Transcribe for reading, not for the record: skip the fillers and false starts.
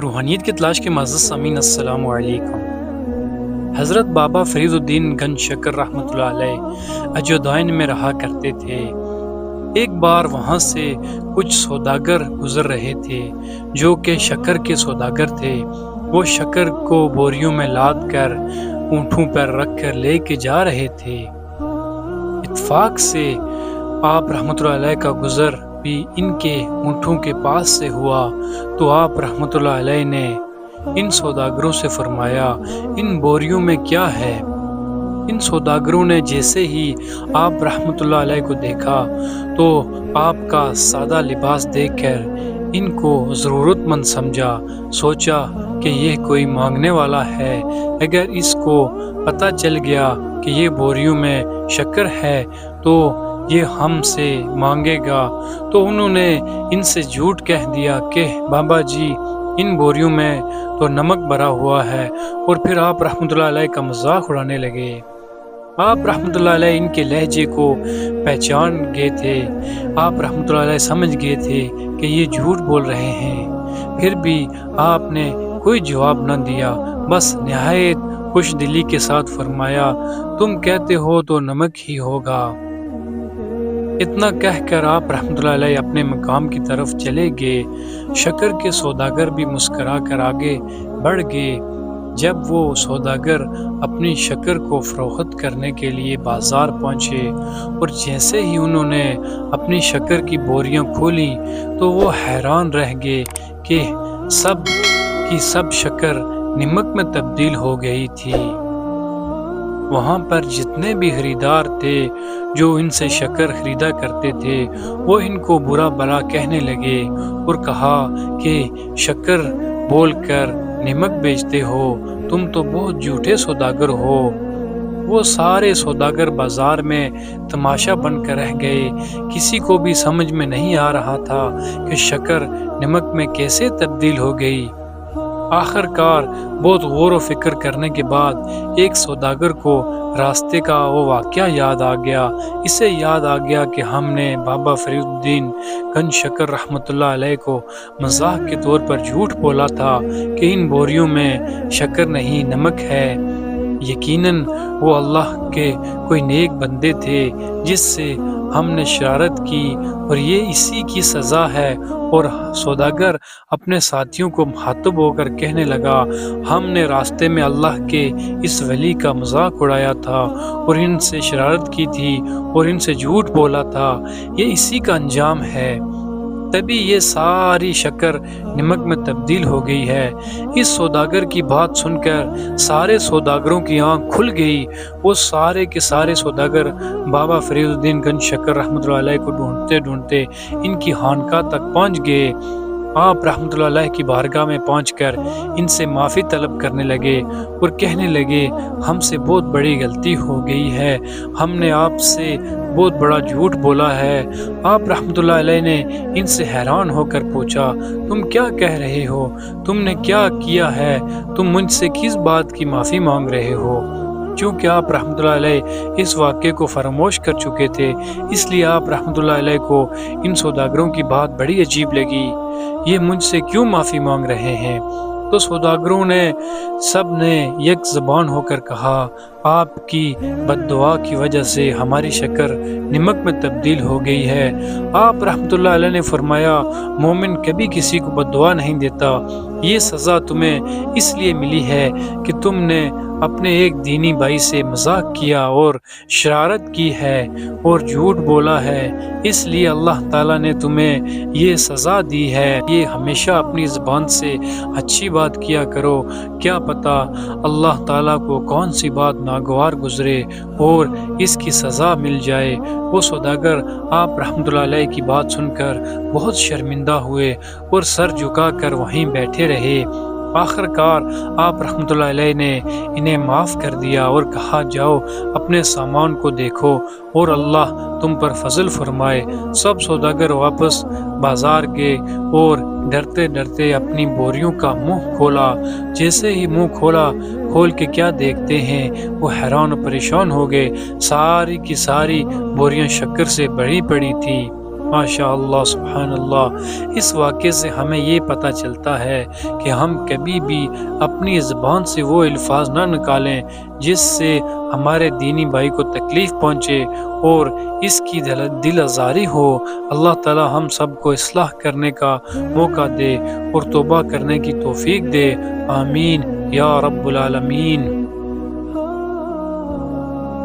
روحانیت کی تلاش کے معزز سامعین السلام علیکم۔ حضرت بابا فرید الدین گنج شکر رحمۃ اللہ علیہ اجودائن میں رہا کرتے تھے۔ ایک بار وہاں سے کچھ سوداگر گزر رہے تھے جو کہ شکر کے سوداگر تھے۔ وہ شکر کو بوریوں میں لاد کر اونٹوں پر رکھ کر لے کے جا رہے تھے۔ اتفاق سے آپ رحمۃ اللہ علیہ کا گزر بھی ان کے اونٹوں کے پاس سے ہوا تو آپ رحمۃ اللہ علیہ نے ان سوداگروں سے فرمایا، ان بوریوں میں کیا ہے؟ ان سوداگروں نے جیسے ہی آپ رحمۃ اللہ علیہ کو دیکھا تو آپ کا سادہ لباس دیکھ کر ان کو ضرورت مند سمجھا۔ سوچا کہ یہ کوئی مانگنے والا ہے، اگر اس کو پتہ چل گیا کہ یہ بوریوں میں شکر ہے تو یہ ہم سے مانگے گا۔ تو انہوں نے ان سے جھوٹ کہہ دیا کہ بابا جی ان بوریوں میں تو نمک بھرا ہوا ہے، اور پھر آپ رحمۃ اللہ علیہ کا مذاق اڑانے لگے۔ آپ رحمۃ اللہ علیہ ان کے لہجے کو پہچان گئے تھے۔ آپ رحمۃ اللہ علیہ سمجھ گئے تھے کہ یہ جھوٹ بول رہے ہیں، پھر بھی آپ نے کوئی جواب نہ دیا، بس نہایت خوش دلی کے ساتھ فرمایا، تم کہتے ہو تو نمک ہی ہوگا۔ اتنا کہہ کر آپ رحمۃ اللہ علیہ اپنے مقام کی طرف چلے گئے۔ شکر کے سوداگر بھی مسکرا کر آگے بڑھ گئے۔ جب وہ سوداگر اپنی شکر کو فروخت کرنے کے لیے بازار پہنچے اور جیسے ہی انہوں نے اپنی شکر کی بوریاں کھولی تو وہ حیران رہ گئے کہ سب کی سب شکر نمک میں تبدیل ہو گئی تھی۔ وہاں پر جتنے بھی خریدار تھے جو ان سے شکر خریدا کرتے تھے وہ ان کو برا بھلا کہنے لگے اور کہا کہ شکر بول کر نمک بیچتے ہو، تم تو بہت جھوٹے سوداگر ہو۔ وہ سارے سوداگر بازار میں تماشا بن کر رہ گئے۔ کسی کو بھی سمجھ میں نہیں آ رہا تھا کہ شکر نمک میں کیسے تبدیل ہو گئی۔ آخر کار بہت غور و فکر کرنے کے بعد ایک سوداگر کو راستے کا وہ واقعہ یاد آ گیا۔ اسے یاد آ گیا کہ ہم نے بابا فرید الدین گنج شکر رحمۃ اللہ علیہ کو مذاق کے طور پر جھوٹ بولا تھا کہ ان بوریوں میں شکر نہیں نمک ہے۔ یقیناً وہ اللہ کے کوئی نیک بندے تھے جس سے ہم نے شرارت کی اور یہ اسی کی سزا ہے۔ اور سوداگر اپنے ساتھیوں کو مخاطب ہو کر کہنے لگا، ہم نے راستے میں اللہ کے اس ولی کا مذاق اڑایا تھا اور ان سے شرارت کی تھی اور ان سے جھوٹ بولا تھا، یہ اسی کا انجام ہے۔ تبھی یہ ساری شکر نمک میں تبدیل ہو گئی ہے۔ اس سوداگر کی بات سن کر سارے سوداگروں کی آنکھ کھل گئی۔ وہ سارے کے سارے سوداگر بابا فرید الدین گنج شکر رحمۃ اللہ علیہ کو ڈھونڈتے ڈھونڈتے ان کی خانقاہ تک پہنچ گئے۔ آپ رحمۃ اللہ علیہ کی بارگاہ میں پہنچ کر ان سے معافی طلب کرنے لگے اور کہنے لگے، ہم سے بہت بڑی غلطی ہو گئی ہے، ہم نے آپ سے بہت بڑا جھوٹ بولا ہے۔ آپ رحمۃ اللہ علیہ نے ان سے حیران ہو کر پوچھا، تم کیا کہہ رہے ہو؟ تم نے کیا کیا ہے؟ تم مجھ سے کس بات کی معافی مانگ رہے ہو؟ چونکہ آپ رحمۃ اللہ علیہ اس واقعے کو فراموش کر چکے تھے، اس لیے آپ رحمۃ اللہ علیہ کو ان سوداگروں کی بات بڑی عجیب لگی۔ یہ مجھ سے کیوں معافی مانگ رہے ہیں؟ تو سوداگروں نے سب نے یک زبان ہو کر کہا، آپ کی بد دعا کی وجہ سے ہماری شکر نمک میں تبدیل ہو گئی ہے۔ آپ رحمۃ اللہ علیہ نے فرمایا، مومن کبھی کسی کو بد دعا نہیں دیتا، یہ سزا تمہیں اس لیے ملی ہے کہ تم نے اپنے ایک دینی بھائی سے مذاق کیا اور شرارت کی ہے اور جھوٹ بولا ہے، اس لیے اللہ تعالیٰ نے تمہیں یہ سزا دی ہے۔ یہ ہمیشہ اپنی زبان سے اچھی بات کیا کرو، کیا پتہ اللہ تعالیٰ کو کون سی بات ناگوار گزرے اور اس کی سزا مل جائے۔ وہ سوداگر آپ رحمۃ اللہ علیہ کی بات سن کر بہت شرمندہ ہوئے اور سر جھکا کر وہیں بیٹھے رہے۔ آخر کار آپ رحمۃ اللہ علیہ نے انہیں معاف کر دیا اور کہا، جاؤ اپنے سامان کو دیکھو اور اللہ تم پر فضل فرمائے۔ سب سوداگر واپس بازار گئے اور ڈرتے ڈرتے اپنی بوریوں کا منہ کھولا۔ جیسے ہی منہ کھول کے کیا دیکھتے ہیں، وہ حیران و پریشان ہو گئے۔ ساری کی ساری بوریاں شکر سے بھری پڑی تھی۔ ماشاء اللہ سبحان اللہ۔ اس واقعے سے ہمیں یہ پتہ چلتا ہے کہ ہم کبھی بھی اپنی زبان سے وہ الفاظ نہ نکالیں جس سے ہمارے دینی بھائی کو تکلیف پہنچے اور اس کی دل آزاری ہو۔ اللہ تعالی ہم سب کو اصلاح کرنے کا موقع دے اور توبہ کرنے کی توفیق دے، آمین یا رب العالمین۔